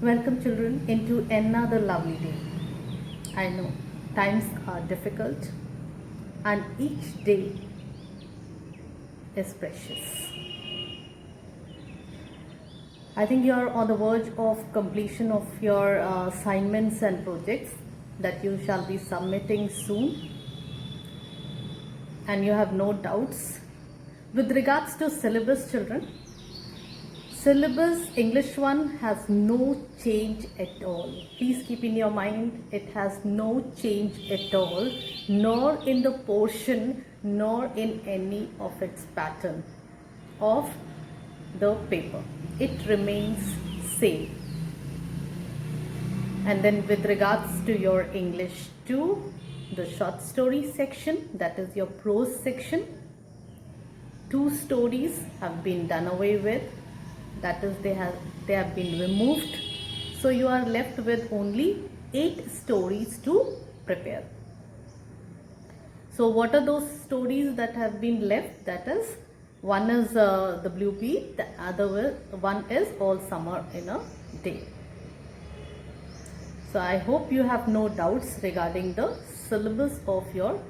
Welcome, children, into another lovely day. I know times are difficult and each day is precious. I think you are on the verge of completion of your assignments and projects that you shall be submitting soon, and you have no doubts. With regards to syllabus, children, syllabus English 1 has no change at all. Please keep in your mind, it has no change at all, nor in the portion, nor in any of its pattern of the paper. It remains same. And then with regards to your English 2, the short story section, that is your prose section, 2 stories have been done away with, that is they have been removed. So you are left with only 8 stories to prepare. So what are those stories that have been left? That is, one is the Blue Bee, the other one is All Summer in a Day. So I hope you have no doubts regarding the syllabus of your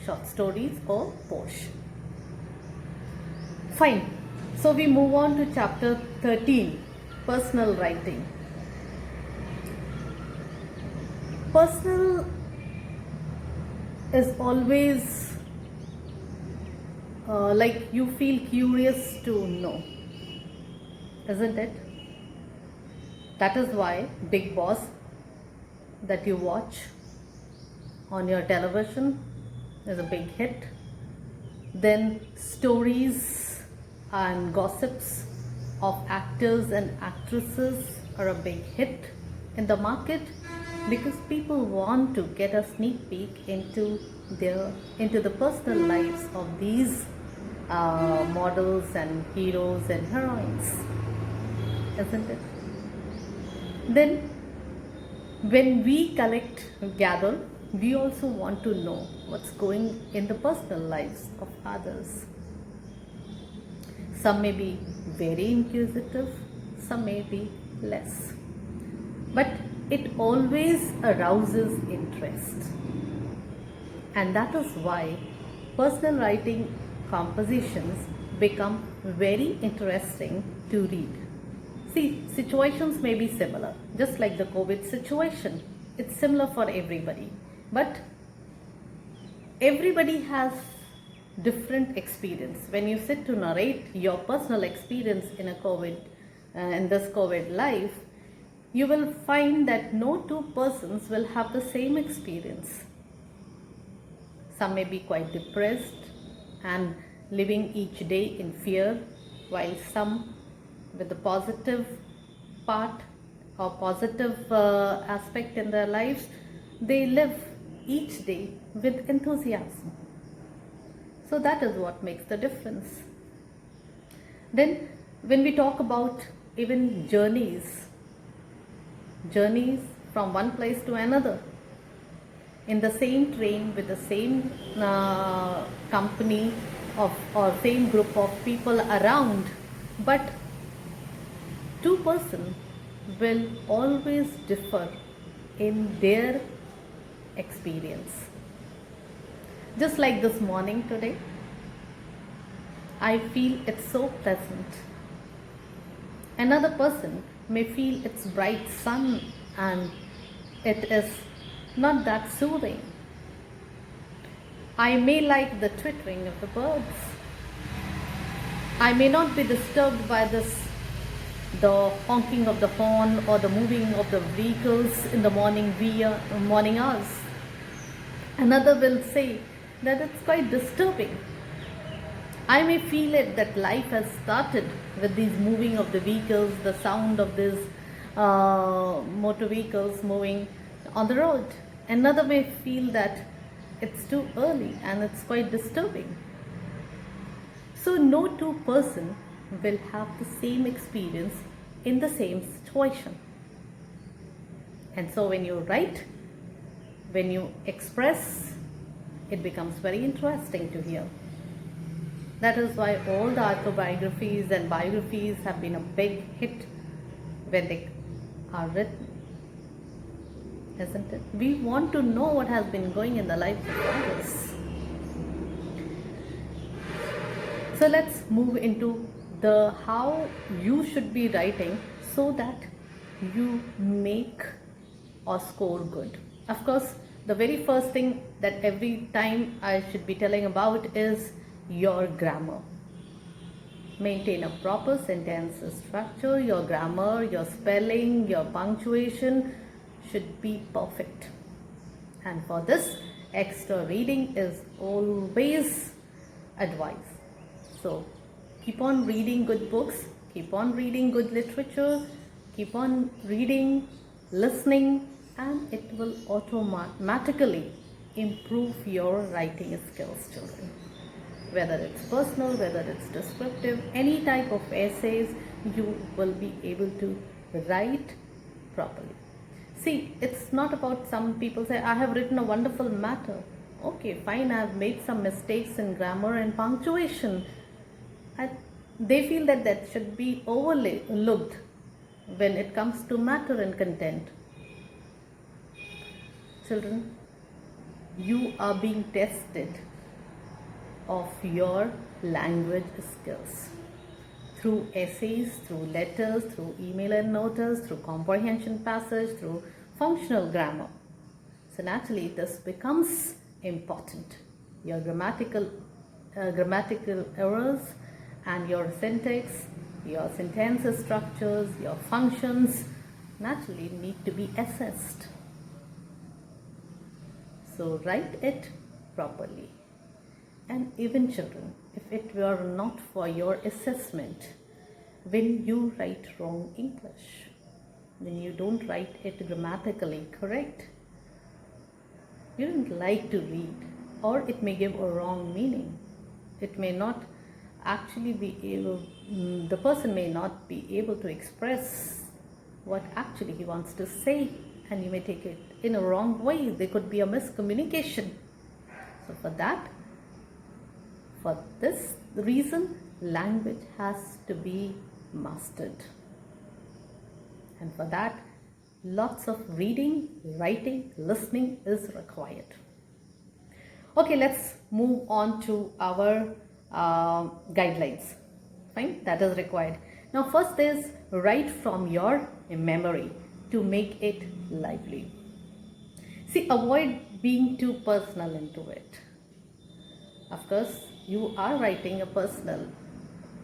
short stories or portion. Fine. So we move on to chapter 13, personal writing. Personal is always like you feel curious to know, isn't it? That is why Bigg Boss that you watch on your television is a big hit. Then stories and gossips of actors and actresses are a big hit in the market because people want to get a sneak peek into the personal lives of these models and heroes and heroines, isn't it? Then when we gather, we also want to know what's going in the personal lives of others. Some may be very inquisitive, some may be less. But it always arouses interest. And that is why personal writing compositions become very interesting to read. See, situations may be similar, just like the COVID situation. It's similar for everybody. But everybody has different experience. When you sit to narrate your personal experience in this COVID life, you will find that no two persons will have the same experience. Some may be quite depressed and living each day in fear, while some with the positive part or positive aspect in their lives, they live each day with enthusiasm. So that is what makes the difference. Then when we talk about even journeys from one place to another, in the same train with the same company or same group of people around, but two persons will always differ in their experience. Just like this morning today, I feel it's so pleasant. Another person may feel it's bright sun and it is not that soothing. I may like the twittering of the birds. I may not be disturbed by the honking of the horn or the moving of the vehicles in the morning hours. Another will say that it's quite disturbing. I may feel it that life has started with these moving of the vehicles, the sound of these motor vehicles moving on the road. Another may feel that it's too early and it's quite disturbing. So no two person will have the same experience in the same situation. And so when you write, when you express, it becomes very interesting to hear. That is why all the autobiographies and biographies have been a big hit when they are written, isn't it? We want to know what has been going in the lives of others. So let's move into the how you should be writing so that you make or score good. Of course, the very first thing that every time I should be telling about is your grammar. Maintain a proper sentence structure. Your grammar, your spelling, your punctuation should be perfect. And for this, extra reading is always advised. So keep on reading good books, keep on reading good literature, keep on reading, listening, and it will automatically improve your writing skills, children. Whether it's personal, whether it's descriptive, any type of essays, you will be able to write properly. See, it's not about some people say, I have written a wonderful matter. Okay, fine, I have made some mistakes in grammar and punctuation. They feel that that should be overlooked when it comes to matter and content. Children, you are being tested of your language skills through essays, through letters, through email and notice, through comprehension passage, through functional grammar. So naturally this becomes important. Your grammatical errors and your syntax, your sentence structures, your functions naturally need to be assessed. So write it properly. And even children, if it were not for your assessment, when you write wrong English, when you don't write it grammatically correct, you don't like to read, or it may give a wrong meaning. It may not actually be able, the person may not be able to express what actually he wants to say, and you may take it in a wrong way. There could be a miscommunication. So for this reason, language has to be mastered. And for that, lots of reading, writing, listening is required. Okay, let's move on to our guidelines. Fine, that is required. Now first is write from your memory to make it lively. See, avoid being too personal into it. Of course, you are writing a personal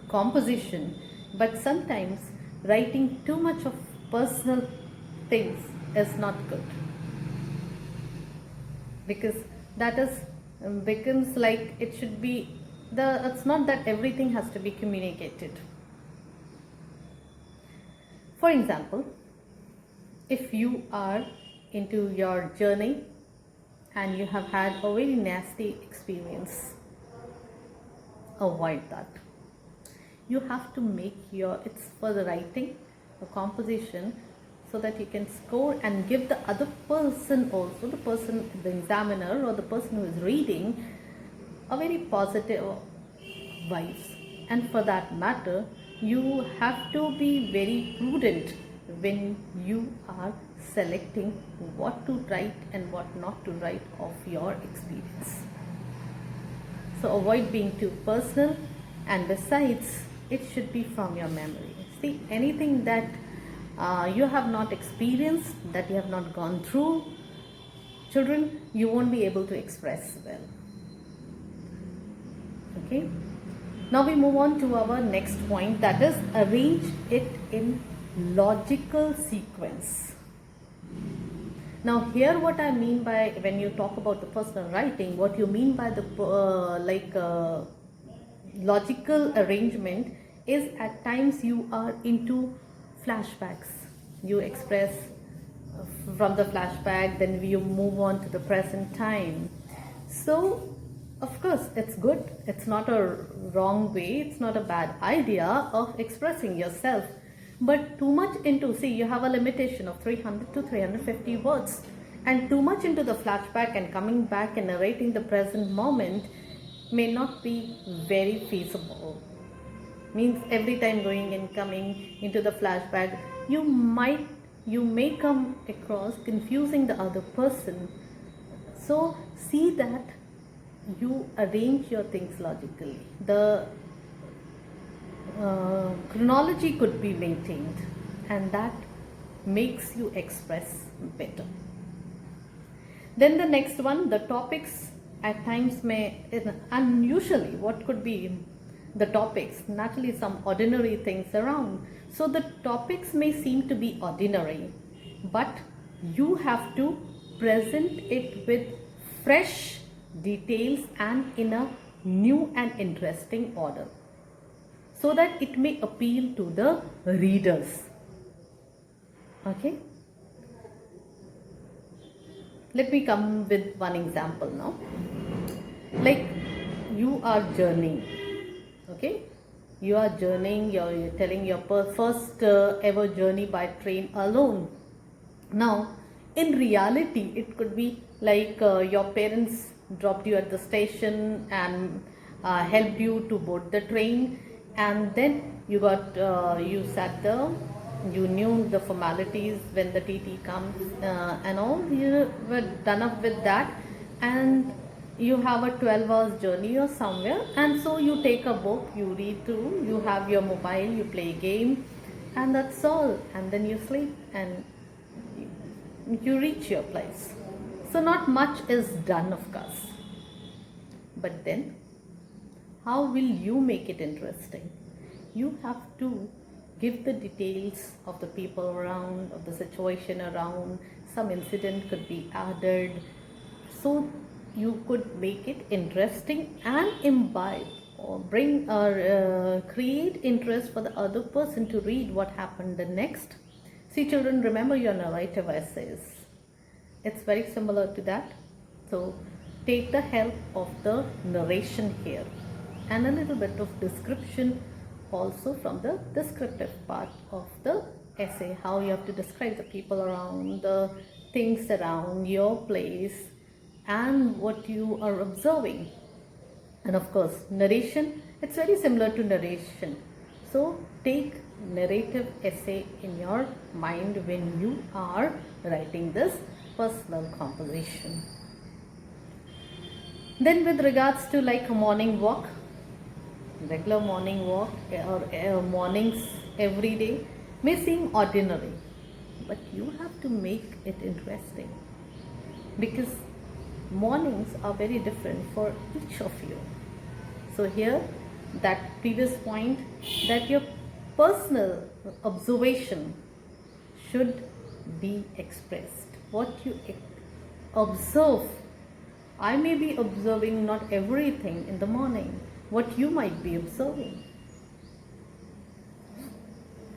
composition, but sometimes writing too much of personal things is not good, because that is becomes like it should be it's not that everything has to be communicated. For example, if you are into your journey and you have had a very nasty experience, avoid that. You have to make it's for the writing, the composition, so that you can score and give the other person also, the examiner or the person who is reading, a very positive vibes. And for that matter, you have to be very prudent when you are selecting what to write and what not to write of your experience. So avoid being too personal, and besides, it should be from your memory. See, anything that you have not experienced, that you have not gone through, children, you won't be able to express well. Okay. Now we move on to our next point, that is arrange it in logical sequence. Now here what I mean by, when you talk about the personal writing, what you mean by the logical arrangement is at times you are into flashbacks. You express from the flashback, then you move on to the present time. So of course it's good, it's not a wrong way, it's not a bad idea of expressing yourself, but too much into, see, you have a limitation of 300 to 350 words, and too much into the flashback and coming back and narrating the present moment may not be very feasible. Means every time going and coming into the flashback, you might you may come across confusing the other person. So see that you arrange your things logically. The chronology could be maintained, and that makes you express better. Then the next one, the topics at times may, unusually, what could be the topics? Naturally, some ordinary things around. So the topics may seem to be ordinary, but you have to present it with fresh details and in a new and interesting order, so that it may appeal to the readers. Okay? Let me come with one example now. Like, you are journeying, okay? You are journeying, you're telling your first ever journey by train alone. Now, in reality, it could be like your parents dropped you at the station and helped you to board the train, and then you sat there, you knew the formalities when the TT comes and all, you were done up with that, and you have a 12 hours journey or somewhere, and so you take a book, you read through, you have your mobile, you play a game, and that's all, and then you sleep and you reach your place. So not much is done, of course, but then how will you make it interesting? You have to give the details of the people around, of the situation around. Some incident could be added, so you could make it interesting and imbibe or bring or create interest for the other person to read what happened the next. See children, remember your narrative essays. It's very similar to that. So take the help of the narration here and a little bit of description also from the descriptive part of the essay, how you have to describe the people around, the things around your place and what you are observing. And of course narration, it's very similar to narration. So take narrative essay in your mind when you are writing this personal composition. Then with regards to like a morning walk, regular morning walk or mornings every day may seem ordinary, but you have to make it interesting, because mornings are very different for each of you. So here, that previous point, that your personal observation should be expressed. What you observe, I may be observing not everything in the morning, what you might be observing.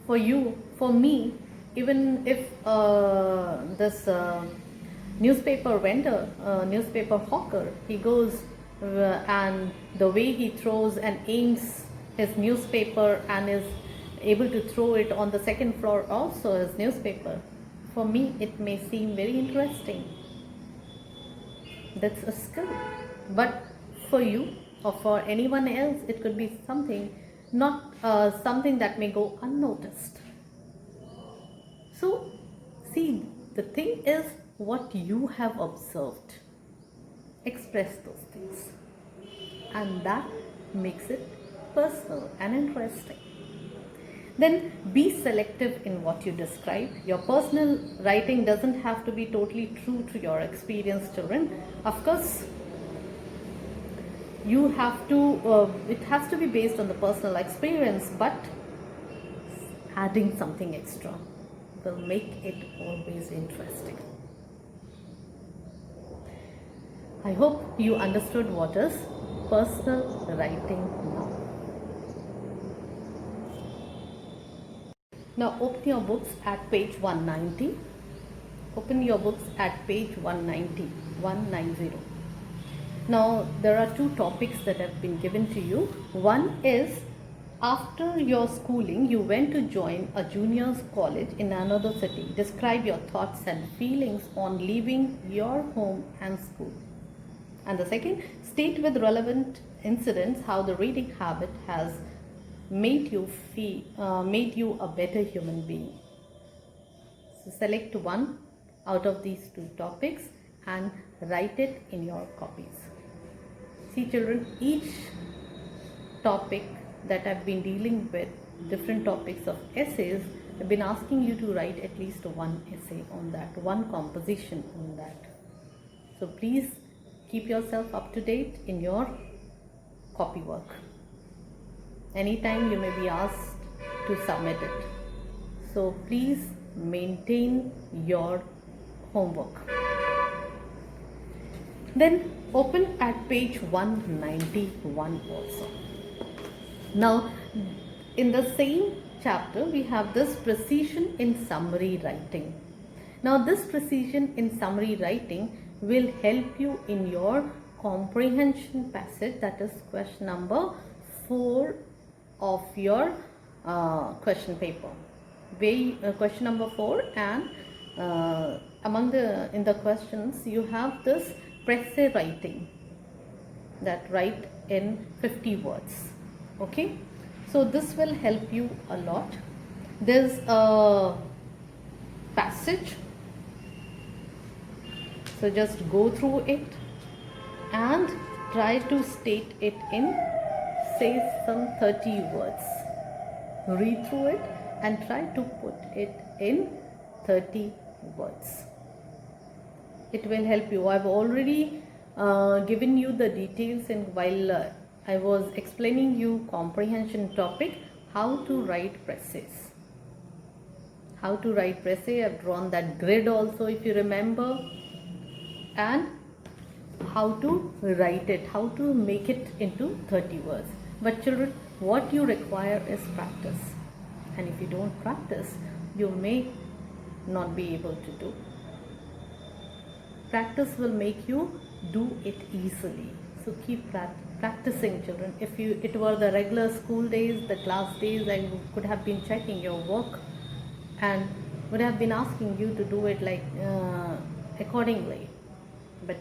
For you, for me, even if this newspaper vendor, newspaper hawker, he goes and the way he throws and aims his newspaper and is able to throw it on the second floor also as newspaper, for me it may seem very interesting. That's a skill. But for you or for anyone else, it could be something not something that may go unnoticed. So see, the thing is what you have observed. Express those things, and that makes it personal and interesting. Then be selective in what you describe. Your personal writing doesn't have to be totally true to your experience, children. Of course, you have to, it has to be based on the personal experience, but adding something extra will make it always interesting. I hope you understood what is personal writing now. Now open your books at page 190. Open your books at page 190. Now there are two topics that have been given to you. One is, after your schooling, you went to join a juniors college in another city. Describe your thoughts and feelings on leaving your home and school. And the second, state with relevant incidents how the reading habit has made you a better human being. So select one out of these two topics and write it in your copies. See children, each topic that I've been dealing with, different topics of essays, I've been asking you to write at least one essay on that, one composition on that. So please keep yourself up to date in your copy work. Anytime you may be asked to submit it. So please maintain your homework. Then open at page 191 also. Now in the same chapter we have this precision in summary writing. Now this precision in summary writing will help you in your comprehension passage, that is question number 4 of your question paper. Question number 4, and in the questions you have this presse writing, that write in 50 words. Okay, so this will help you a lot. There's a passage, so just go through it and try to state it in, say, some 30 words. Read through it and try to put it in 30 words. It will help you. I've already given you the details in while I was explaining you comprehension topic, how to write presses. How to write presse, I've drawn that grid also, if you remember, and how to write it, how to make it into 30 words. But children, what you require is practice, and if you don't practice, you may not be able to do. Practice will make you do it easily. So keep practicing children. If it were the regular school days, the class days, I could have been checking your work and would have been asking you to do it like accordingly. But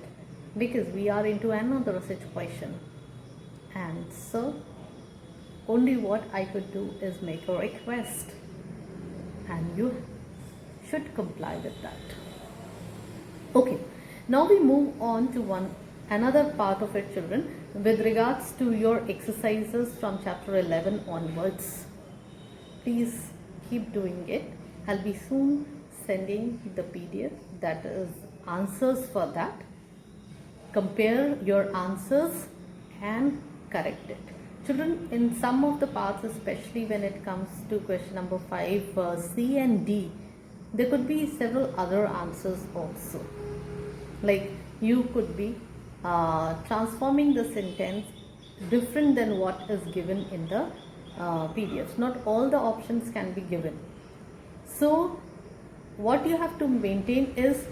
because we are into another situation, and so only what I could do is make a request, and you should comply with that. Okay, now we move on to another part of it children, with regards to your exercises from chapter 11 onwards. Please keep doing it. I'll be soon sending the PDF, that is answers for that. Compare your answers and correct it. Children, in some of the parts, especially when it comes to question number 5, C and D, there could be several other answers also. Like you could be transforming the sentence different than what is given in the PDFs. Not all the options can be given. So what you have to maintain is,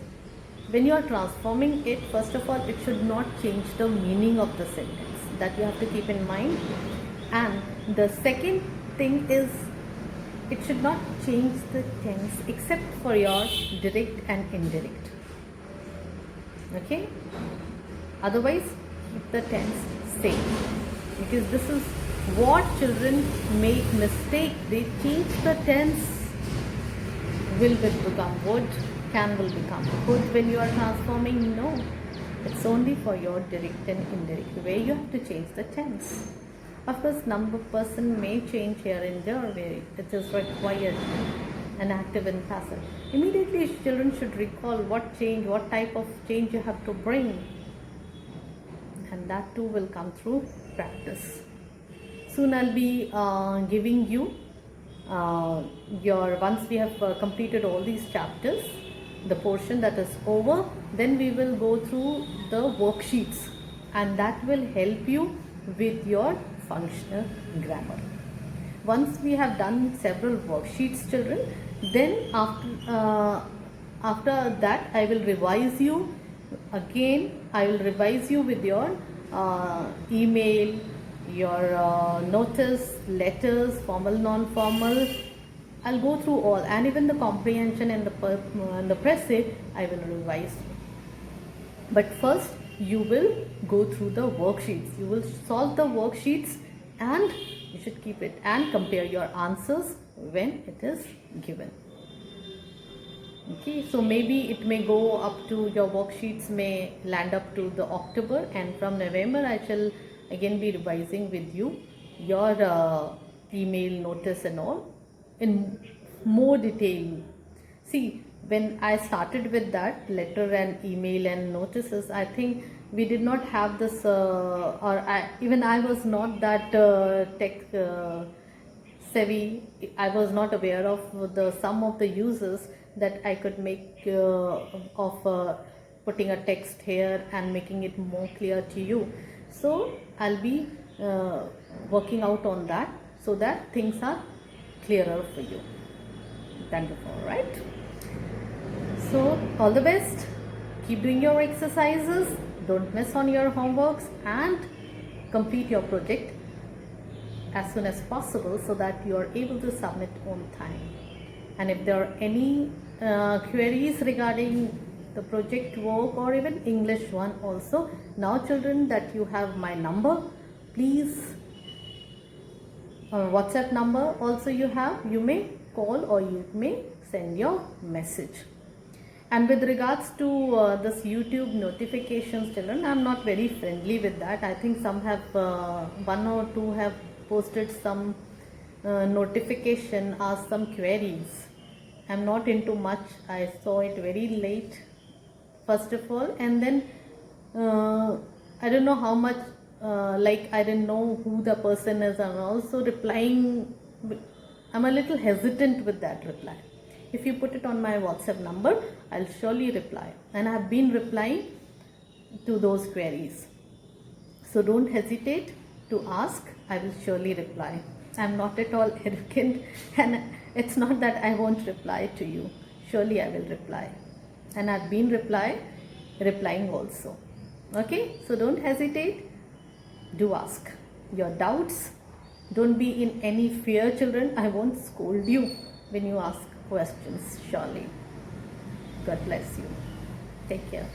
when you are transforming it, first of all, it should not change the meaning of the sentence. That you have to keep in mind. And the second thing is, it should not change the tense except for your direct and indirect. Okay? Otherwise, keep the tense same. Because this is what children make mistake. They change the tense. Will become would, can will become could when you are transforming. No, it's only for your direct and indirect, where you have to change the tense. Of course, number person may change here and there where it is required, an active and passive. Immediately children should recall what type of change you have to bring, and that too will come through practice. Soon I'll be giving you once we have completed all these chapters, the portion that is over, then we will go through the worksheets, and that will help you with your functional grammar. Once we have done several worksheets children, then after that I will revise you again. I will revise you with your email, your notice, letters, formal, non-formal. I'll go through all, and even the comprehension and the presse I will revise. But first you will go through the worksheets. You will solve the worksheets, and you should keep it and compare your answers when it is given. Okay, so maybe it may go up to your worksheets may land up to the October, and from November I shall again be revising with you your email notice and all in more detail. See, when I started with that letter and email and notices, I think we did not have this, even I was not that tech savvy. I was not aware of the some of the uses that I could make of putting a text here and making it more clear to you. So I'll be working out on that so that things are clearer for you. Wonderful, right? So all the best. Keep doing your exercises. Don't miss on your homeworks and complete your project as soon as possible so that you are able to submit on time. And if there are any queries regarding the project work or even English one also, now children that you have my number, please WhatsApp number also you have, you may call or you may send your message. And with regards to this YouTube notifications, children, I'm not very friendly with that. I think some have, one or two have posted some notification, asked some queries. I'm not into much. I saw it very late, first of all, and then I don't know how much, like I didn't know who the person is, and also replying, I'm a little hesitant with that reply. If you put it on my WhatsApp number, I'll surely reply, and I've been replying to those queries. So don't hesitate to ask, I will surely reply. I'm not at all arrogant, and it's not that I won't reply to you. Surely I will reply, and I've been replying also. Okay, so don't hesitate, do ask your doubts. Don't be in any fear, children. I won't scold you when you ask questions, surely. God bless you. Take care.